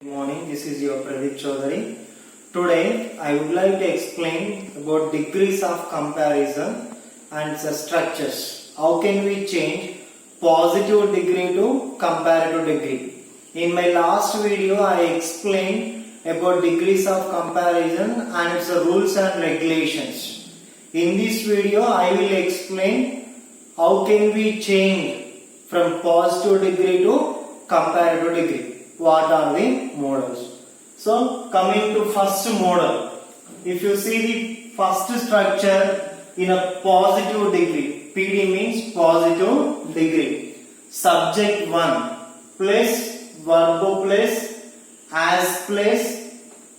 Good morning, this is your Pradeep Chaudhary. Today I would like to explain about degrees of comparison and the structures. How can we change positive degree to comparative degree? In my last video I explained about degrees of comparison and its rules and regulations. In this video I will explain how can we change from positive degree to comparative degree. What are the models? So coming to first model, if you see the first structure in a positive degree, PD means positive degree. Subject 1 plus verb plus as plus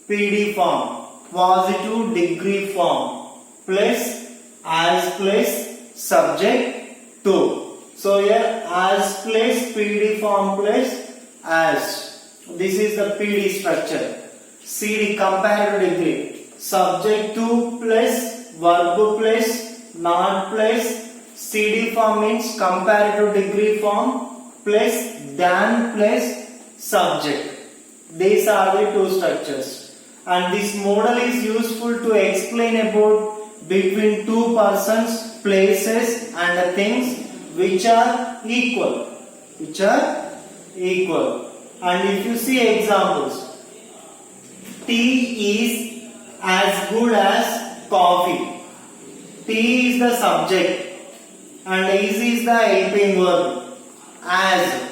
PD form, positive degree form plus as plus subject 2. So here as plus PD form plus as. This is the PD structure. CD comparative degree. Subject 2 plus verb plus not plus CD form means comparative degree form plus than plus subject. These are the two structures. And this model is useful to explain about between two persons, places and things which are equal. And if you see examples, tea is as good as coffee. Tea is the subject and is the helping verb. As.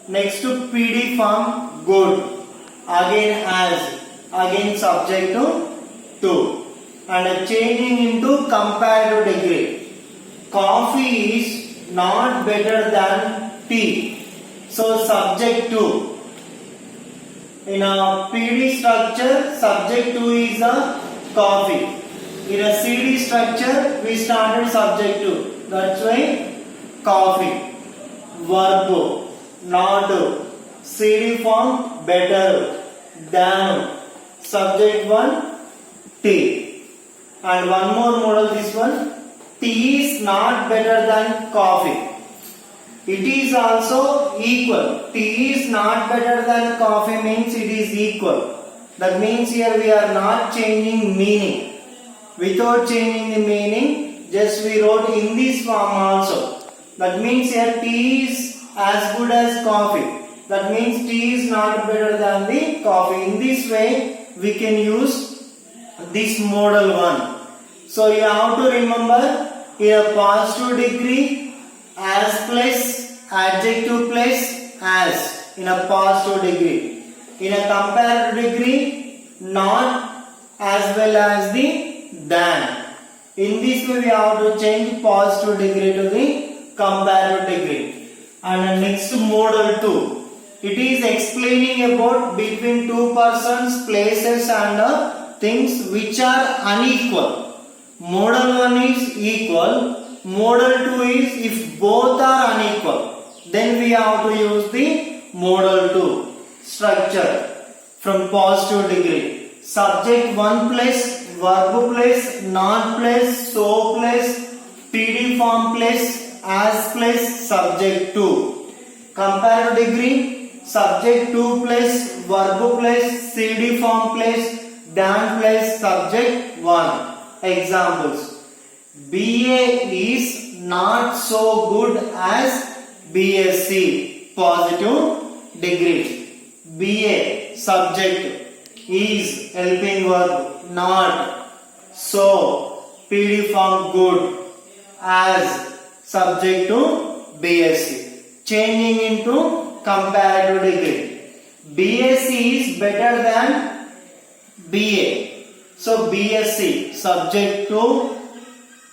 Next to PD form good. Again as. Again subject to. And changing into comparative degree. Coffee is not better than tea. So subject to. In a PD structure, subject 2 is a coffee. In a CD structure, we started subject 2. That's why coffee. Verb, not. CD form, better than. Subject 1, tea. And one more model, this one. Tea is not better than coffee. It is also equal. Tea is not better than coffee means it is equal. That means here we are not changing meaning. Without changing the meaning, just we wrote in this form also. That means here tea is as good as coffee. That means tea is not better than the coffee. In this way, we can use this model 1. So you have to remember here positive degree as plus adjective plus as in a positive degree. In a comparative degree, not as well as the than. In this way we have to change positive degree to the comparative degree. And next model 2. It is explaining about between two persons, places and things which are unequal. Model 1 is equal. Model 2 is if both are unequal, then we have to use the model 2 structure from positive degree. Subject 1 plus verb plus not plus so plus PD form plus as plus subject 2. Comparative degree subject 2 plus verb plus CD form plus than plus subject 1. Examples. BA is not so good as BSc, positive degree. BA, subject, is, helping verb, not, so, PD form good, as, subject to BSc. Changing into comparative degree. BSc is better than BA. So BSc, subject to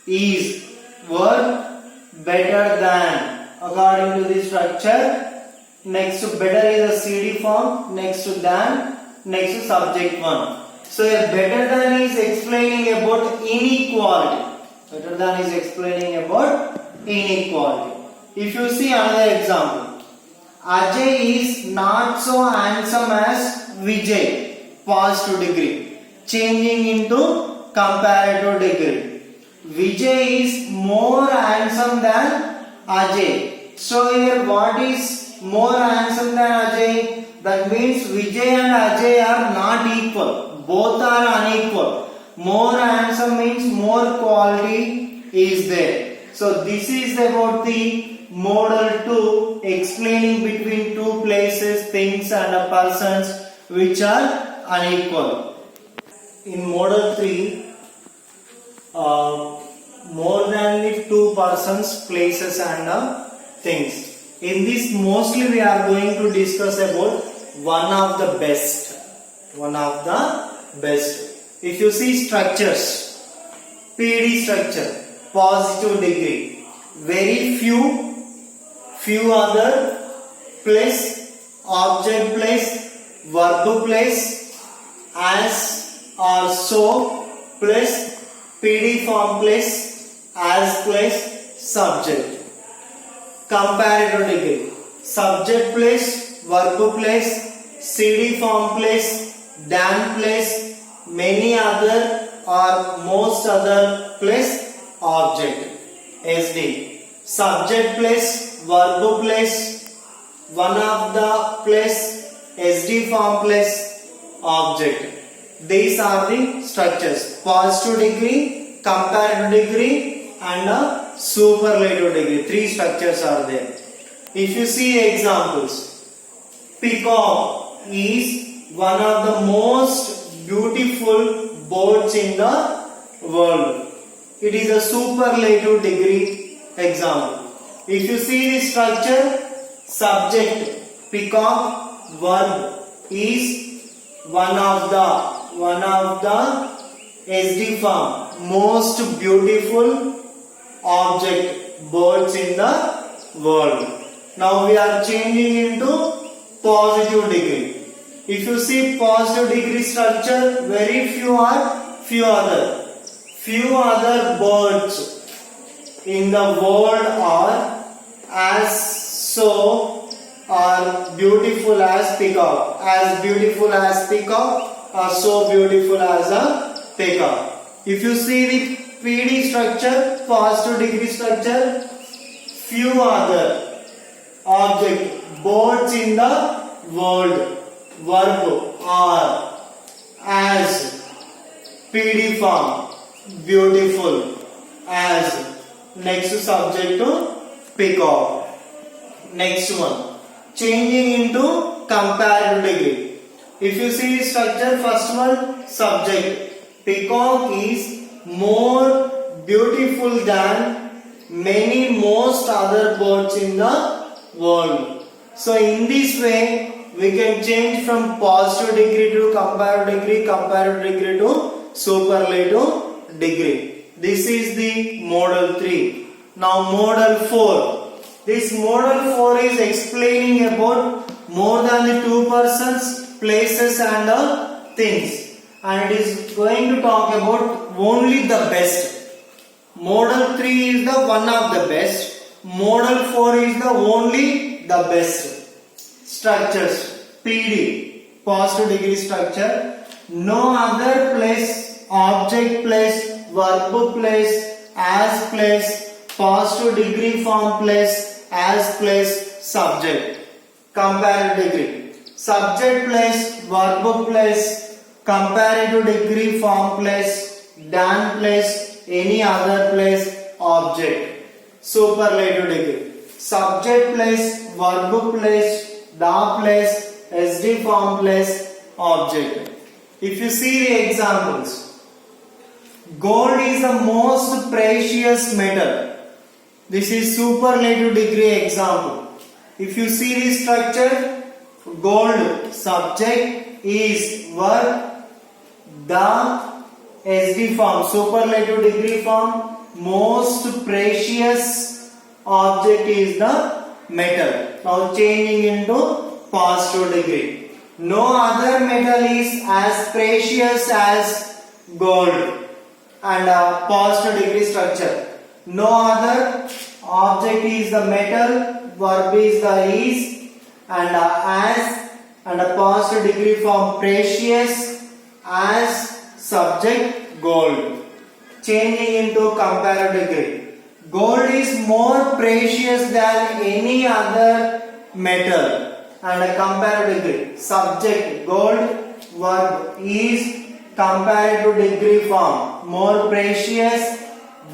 is verb better than according to the structure. Next to better is a CD form, next to than, next to subject 1. So a better than is explaining about inequality. Better than is explaining about inequality. If you see another example, Ajay is not so handsome as Vijay, positive degree. Changing into comparative degree. Vijay is more handsome than Ajay. So here what is more handsome than Ajay? That means Vijay and Ajay are not equal. Both are unequal. More handsome means more quality is there. So this is about the model 2, explaining between two places, things and persons which are unequal. In model 3, more than the two persons, places and things. In this mostly we are going to discuss about one of the best. If you see structures, PD structure, positive degree, very few other, plus, object plus, verb plus, as or so, plus, PD form plus, as plus, subject. Comparative degree, subject plus, verb plus, CD form plus, than plus, many other or most other plus, object. SD. Subject plus, verb plus, one of the plus, SD form plus, object. These are the structures: positive degree, comparative degree and superlative degree. 3 structures are there. If you see examples, peacock is one of the most beautiful birds in the world. It is a superlative degree example. If you see the structure, subject peacock, verb is one of the SD form, most beautiful object, birds in the world. Now we are changing into positive degree. If you see positive degree structure, very few other birds in the world are as so are beautiful as peacock, as beautiful as peacock, or so beautiful as a peacock. If you see the PD structure, positive degree structure, few other object, birds in the world, verb are, as, PD form, beautiful, as. Next subject to peacock. Next one, changing into comparative degree. If you see structure, first one, subject, peacock is more beautiful than most other birds in the world. So in this way we can change from positive degree to comparative degree to superlative degree. This is the model 3. Now model 4. This model 4 is explaining about more than the two persons, places and things. And it is going to talk about only the best. Model 3 is the one of the best. Model 4 is the only the best. Structures, PD, positive degree structure. No other place, object place, verb place, as place, positive degree form place, as place, subject. Comparative degree, subject place, verb place, comparative degree form place, than place, any other place, object. Superlative degree, subject place, verb place, the place, SD form place, object. If you see the examples, gold is the most precious metal. This is superlative degree example. If you see the structure, gold, subject is verb, the SD form, superlative degree form, most precious object is the metal. Now changing into positive degree. No other metal is as precious as gold. And positive degree structure. No other object is the metal, verb is the is, and as, and a positive degree form precious, as, subject, gold. Changing into comparative degree. Gold is more precious than any other metal. and a comparative degree. Subject gold, verb is comparative degree form. More precious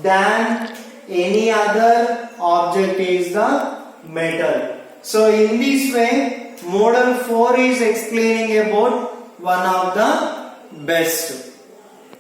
than any other object is the metal. So in this way, model 4 is explaining about one of the best.